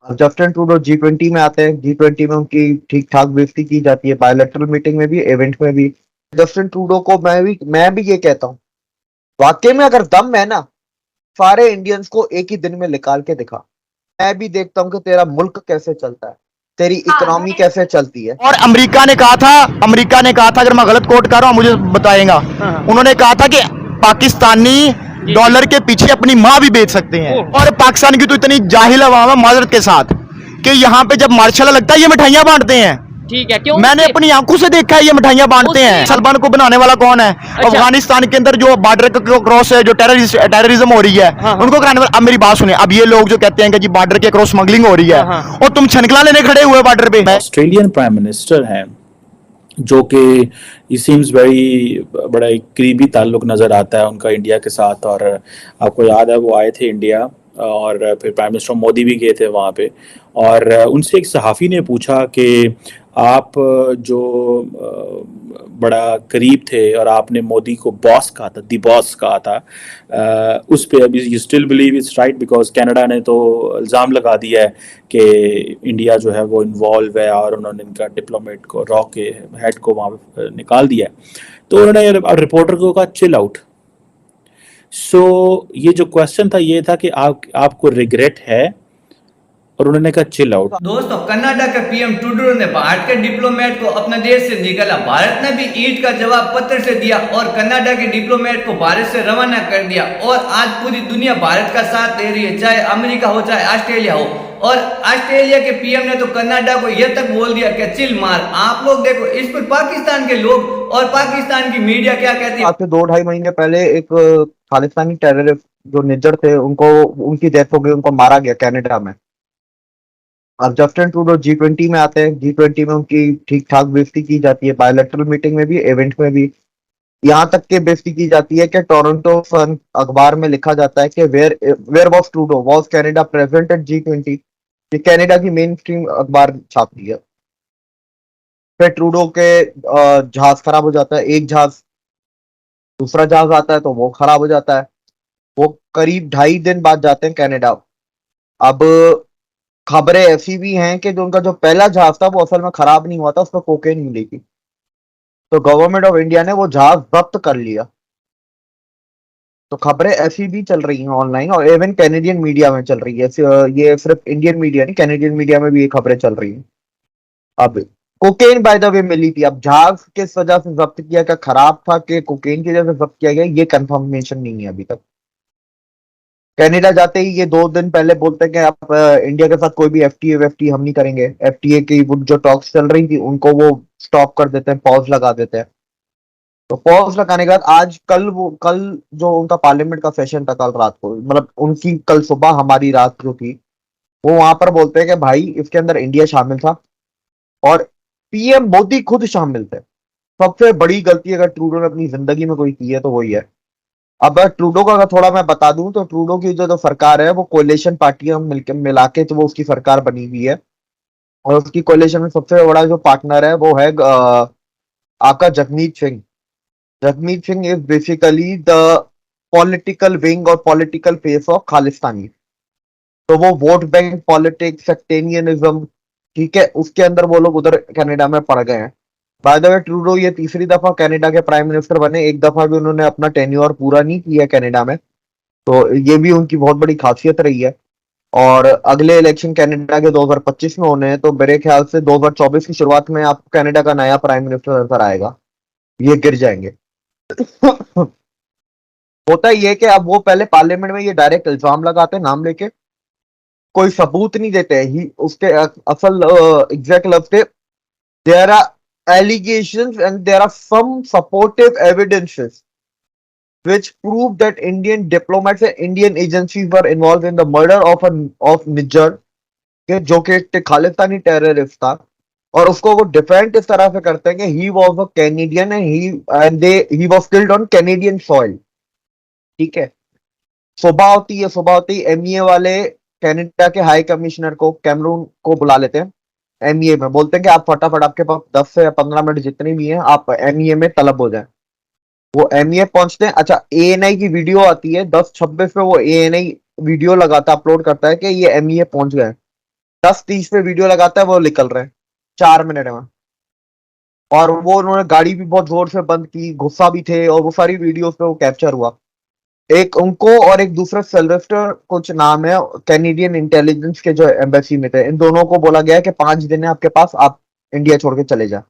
Justin Trudeau G20 में आते हैं। G20 में उनकी ठीक ठाक बेइज्जती की जाती है, बायोलेटरल मीटिंग में भी, इवेंट में भी। जस्टिन ट्रूडो को मैं भी ये कहता हूँ, वाकई में अगर दम है ना, सारे इंडियंस को एक ही दिन में निकाल के दिखा। मैं भी देखता हूँ कि तेरा मुल्क कैसे चलता है, तेरी इकोनॉमी कैसे चलती है। और अमेरिका ने कहा था, अगर मैं गलत कोट कर रहा हूं मुझे बताएगा। उन्होंने कहा था कि पाकिस्तानी डॉलर के पीछे अपनी मां भी बेच सकते हैं। और पाकिस्तान की तो इतनी जाहिल अवाम है माजरत के साथ कि यहाँ पे जब मार्शल लगता है ये मिठाइयां बांटते हैं। ठीक है, क्यों? मैंने अपनी आंखों से देखा है ये मिठाइयां बांटते हैं। सलमान को बनाने वाला कौन है? अच्छा। अफगानिस्तान के अंदर जो बॉर्डर का क्रॉस है, जो टेररिज्म हो रही है, हाँ। उनको कराने वाला। अब मेरी बात सुने, अब ये लोग जो कहते हैं कि जी बॉर्डर के क्रॉस स्मगलिंग हो रही है, हाँ। और तुम छनकला लेने खड़े हुए बॉर्डर पे। ऑस्ट्रेलियन प्राइम मिनिस्टर हैं जो कि ये सीम्स वेरी बड़ा एक करीबी ताल्लुक नज़र आता है उनका इंडिया के साथ। और आपको याद है वो आए थे इंडिया, और फिर प्राइम मिनिस्टर मोदी भी गए थे वहाँ पे। और उनसे एक सहाफ़ी ने पूछा कि आप जो बड़ा करीब थे और आपने मोदी को बॉस कहा था, दी बॉस कहा था, उस पे अभी you still believe it's right? Because Canada ने तो इल्ज़ाम लगा दिया है कि इंडिया जो है वो इन्वॉल्व है और उन्होंने इनका डिप्लोमेट को, रॉ के हेड को वहाँ पे निकाल दिया है। तो उन्होंने रिपोर्टर को कहा चिल आउट। सो ये जो क्वेश्चन था ये था कि आपको रिग्रेट है, और उन्होंने कहा चिल आउट। दोस्तों, कनाडा के पीएम ट्रूडो ने भारत के डिप्लोमेट को अपने देश से निकाला। भारत ने भी ईंट का जवाब पत्थर से दिया और कनाडा के डिप्लोमेट को भारत से रवाना कर दिया। और आज पूरी दुनिया भारत का साथ दे रही है, चाहे अमेरिका हो चाहे ऑस्ट्रेलिया हो। और ऑस्ट्रेलिया के पीएम ने तो कनाडा को यह तक बोल दिया कि चिल मार। आप लोग देखो, इस पर पाकिस्तान के लोग और पाकिस्तान की मीडिया क्या कहती है। आज से 2-2.5 महीने पहले एक खालिस्तानी टेररिस्ट जो निज्जर थे, उनकी डेथ हो गई, उनको मारा गया कनाडा में। और जस्टिन ट्रूडो G20 में आते हैं। G20 में उनकी ठीक ठाक बेइज्जती की जाती है, बायोलेटरल मीटिंग में भी, इवेंट में भी। यहाँ तक के बेइज्जती की जाती है कि टोरंटो सन अखबार में लिखा जाता है कि where was Trudeau, was Canada present at G20। ये कनाडा की मेन स्ट्रीम अखबार छापती है। फिर ट्रूडो के जहाज खराब हो जाता है, एक जहाज। दूसरा जहाज आता है तो वो खराब हो जाता है। वो करीब 2.5 दिन बाद जाते हैं कनाडा। अब खबरें ऐसी भी हैं कि जो उनका जो पहला जहाज था वो असल में खराब नहीं हुआ था, उसमें कोकेन मिली थी। तो गवर्नमेंट ऑफ इंडिया ने वो जहाज जब्त कर लिया। तो खबरें ऐसी भी चल रही हैं ऑनलाइन, और इवन कैनेडियन मीडिया में चल रही है। ये सिर्फ इंडियन मीडिया नहीं, कैनेडियन मीडिया में भी ये खबरें चल रही हैं। अब कोकेन बाय द वे मिली थी। अब जहाज किस वजह से जब्त किया, क्या खराब था कि कोकेन की वजह से जब्त किया गया, ये कंफर्मेशन नहीं है अभी तक। कनाडा जाते ही ये 2 दिन पहले बोलते हैं कि आप इंडिया के साथ कोई भी एफटीए हम नहीं करेंगे। एफटीए की वो जो टॉक्स चल रही थी उनको वो स्टॉप कर देते हैं, पॉज लगा देते हैं। तो पॉज लगाने के बाद आज कल जो उनका पार्लियामेंट का सेशन था, कल रात को, मतलब उनकी कल सुबह हमारी रात जो थी, वो वहां पर बोलते हैं कि भाई इसके अंदर इंडिया शामिल था और पीएम मोदी खुद शामिल थे। सबसे बड़ी गलती अगर ट्रूडो ने अपनी जिंदगी में कोई की है तो वही है। अब ट्रूडो का अगर थोड़ा मैं बता दूं तो ट्रूडो की जो सरकार है वो कोलिशन पार्टियां मिलकर मिला के तो वो उसकी सरकार बनी हुई है। और उसकी कोलिशन में सबसे बड़ा जो पार्टनर है वो है आपका Jagmeet Singh. Jagmeet Singh is basically the political wing और पॉलिटिकल फेस ऑफ खालिस्तानी। तो वो वोट बैंक पॉलिटिक्स, सेक्टेरियनिज्म, ठीक है, उसके अंदर वो लोग उधर कनाडा में पड़ गए हैं। बाय द वे ट्रूडो ये तीसरी दफा कनाडा के प्राइम मिनिस्टर बने। एक दफा भी उन्होंने अपना टेन्योर पूरा नहीं किया कनाडा में, तो ये भी उनकी बहुत बड़ी खासियत रही है। और अगले इलेक्शन कनाडा के 2025 में होने हैं, तो मेरे ख्याल से 2024 की शुरुआत में आपको कनाडा का नया प्राइम मिनिस्टर नजर आएगा। ये गिर जाएंगे। होता ही है कि अब वो पहले पार्लियामेंट में ये डायरेक्ट इल्जाम लगाते हैं नाम लेके, कोई सबूत नहीं देते ही उसके असल एग्जैक्ट लफ्ज थे, there are allegations and there are some supportive evidences which proved that Indian diplomats and Indian agencies were involved in the murder of Nijjar, के जो कि एक खालिस्तानी टेररिस्ट था। और उसको वो डिफेंड इस तरह से करते हैं कि he was a Canadian and he was killed on Canadian soil. ठीक है, सुबह होती एमईए वाले कनाडा के हाई कमिश्नर को, कैमरून को बुला लेते हैं एमईए में। बोलते हैं कि आप फटाफट, आपके पास 10 से 15 मिनट जितने भी हैं, आप एमईए में तलब हो जाए। वो एमईए पहुंचते हैं। अच्छा, एएनआई की वीडियो आती है 10:26 पे, वो एएनआई वीडियो लगाता अपलोड करता है कि ये एमईए पहुंच गए। 10-30 पे वीडियो लगाता है, वो निकल रहे हैं 4 मिनट में। और वो उन्होंने गाड़ी भी बहुत जोर से बंद की, गुस्सा भी थे, और वो सारी वीडियोस पे वो कैप्चर हुआ। एक उनको और एक दूसरा सिल्वेस्टर कुछ नाम है, कैनेडियन इंटेलिजेंस के जो एम्बेसी में थे, इन दोनों को बोला गया है कि 5 दिन है आपके पास, आप इंडिया छोड़ के चले जा।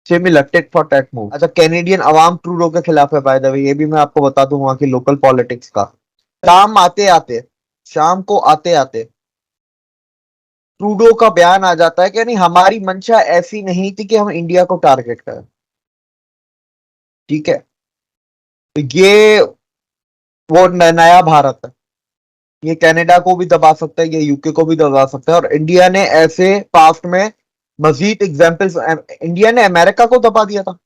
Similar take for tack move. अच्छा, कैनेडियन अवाम ट्रूडो के खिलाफ है बाय द वे, ये भी मैं आपको बता दूं वहां की लोकल पॉलिटिक्स का। शाम को आते आते ट्रूडो का बयान आ जाता है कि नहीं, हमारी मंशा ऐसी नहीं थी कि हम इंडिया को टारगेट करें। ठीक है, तो ये वो नया भारत है, ये कनाडा को भी दबा सकता है, ये यूके को भी दबा सकता है। और इंडिया ने ऐसे पास्ट में मजीद एग्जाम्पल्स, इंडिया ने अमेरिका को दबा दिया था,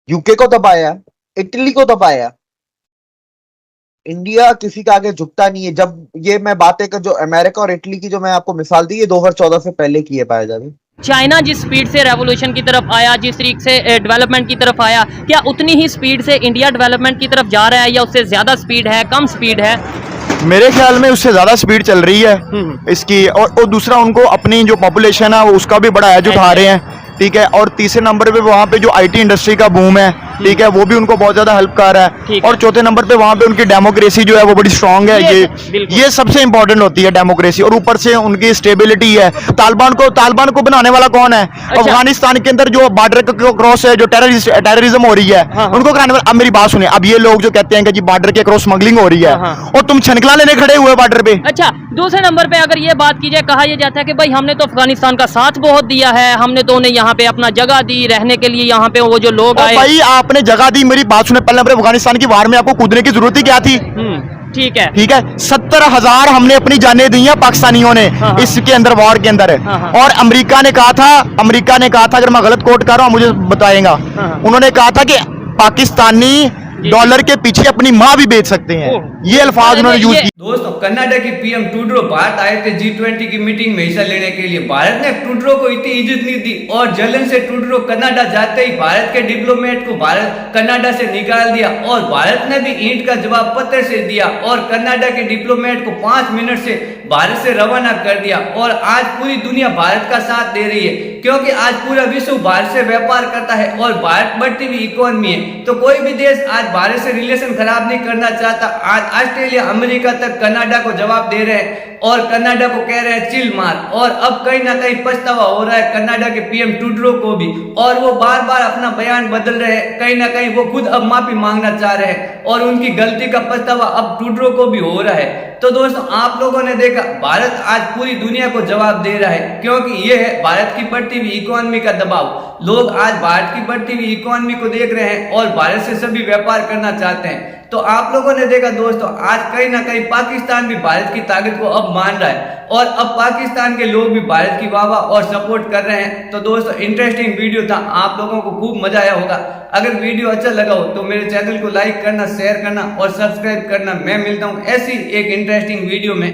यूके को दबाया, इटली को दबाया। इंडिया किसी के आगे झुकता नहीं है। जब ये मैं बातें कर, जो अमेरिका और इटली की जो मैं आपको मिसाल दी, ये 2014 से पहले की है पाया जाए। चाइना जिस स्पीड से रेवोल्यूशन की तरफ आया, जिस तरीके से डेवलपमेंट की तरफ आया, क्या उतनी ही स्पीड से इंडिया डेवलपमेंट की तरफ जा रहा है, या उससे ज़्यादा स्पीड है, कम स्पीड है? मेरे ख्याल में उससे ज्यादा स्पीड चल रही है इसकी। और दूसरा, उनको अपनी जो पॉपुलेशन है वो उसका भी बड़ा एज उठा रहे हैं। ठीक है, और तीसरे नंबर पे वहाँ पे जो आईटी इंडस्ट्री का बूम है, ठीक है, वो भी उनको बहुत ज्यादा हेल्प कर रहा है। और चौथे नंबर पे वहाँ पे उनकी डेमोक्रेसी जो है वो बड़ी स्ट्रांग है। ये सबसे इंपॉर्टेंट होती है डेमोक्रेसी, और ऊपर से उनकी स्टेबिलिटी है। तालिबान को बनाने वाला कौन है? अफगानिस्तान के अंदर जो बॉर्डर क्रॉस है, जो टेररिज्म हो रही है, उनको कराने वाला। अब मेरी बात सुनिए, अब ये लोग जो कहते हैं कि जी बॉर्डर के क्रॉस स्मगलिंग हो रही है, और तुम छनकला लेने खड़े हुए बॉर्डर पे। अच्छा, दूसरे नंबर पे अगर ये बात की जाए, कहा यह जाता है कि भाई हमने तो अफगानिस्तान का साथ बहुत दिया है, हमने तो उन्हें यहाँ पे अपना जगह दी रहने के लिए, यहाँ पे वो जो लोग आए। भाई आपने जगह दी, मेरी बात सुने, पहले अफगानिस्तान की वार में आपको कूदने की जरूरत ही क्या थी? ठीक है, ठीक है, 70,000 हमने अपनी जानें दी हैं पाकिस्तानियों ने इसके अंदर, वॉर के अंदर। और अमेरिका ने कहा था, अगर मैं गलत कोट कर रहा हूं मुझे बताएगा, उन्होंने कहा था कि पाकिस्तानी डॉलर के पीछे अपनी मां भी बेच सकते हैं। ये अल्फाज उन्होंने यूज किए। दोस्तों, कनाडा के पीएम ट्रूडो भारत आए थे G20 की मीटिंग में हिस्सा लेने के लिए। भारत ने ट्रूडो को इतनी इज्जत नहीं दी, और जलन से ट्रूडो कनाडा जाते ही भारत के डिप्लोमेट को भारत कनाडा से निकाल दिया, और भारत ने भी ईंट का जवाब पत्थर से दिया, और कनाडा के डिप्लोमेट को 5 मिनट से भारत से रवाना कर दिया। और आज पूरी दुनिया भारत का साथ दे रही है, क्योंकि आज पूरा विश्व भारत से व्यापार करता है, और भारत बढ़ती हुई इकोनॉमी है। तो कोई भी देश आज भारत से रिलेशन खराब नहीं करना चाहता। आज ऑस्ट्रेलिया, अमेरिका तक कनाडा को जवाब दे रहे हैं, और कनाडा को कह रहे हैं चिल मार। और अब कहीं ना कहीं पछतावा हो रहा है कनाडा के पीएम ट्रूडो को भी, और वो बार बार अपना बयान बदल रहे हैं। कहीं ना कहीं वो खुद अब माफी मांगना चाह रहे हैं, और उनकी गलती का पछतावा अब ट्रूडो को भी हो रहा है। तो दोस्तों, आप लोगों ने देखा, भारत आज पूरी दुनिया को जवाब दे रहा है, क्योंकि ये है भारत की बढ़ती हुई इकोनॉमी का दबाव। लोग आज भारत की बढ़ती हुई इकोनॉमी को देख रहे हैं, और भारत से सभी व्यापार करना चाहते हैं। तो आप लोगों ने देखा दोस्तों, आज कहीं ना कहीं पाकिस्तान भी भारत की ताकत को अब मान रहा है, और अब पाकिस्तान के लोग भी भारत की वाह और सपोर्ट कर रहे हैं। तो दोस्तों, इंटरेस्टिंग वीडियो था, आप लोगों को खूब मजा आया होगा। अगर वीडियो अच्छा लगा हो तो मेरे चैनल को लाइक करना, शेयर करना और सब्सक्राइब करना। मैं मिलता हूं ऐसी एक इंटरेस्टिंग वीडियो में।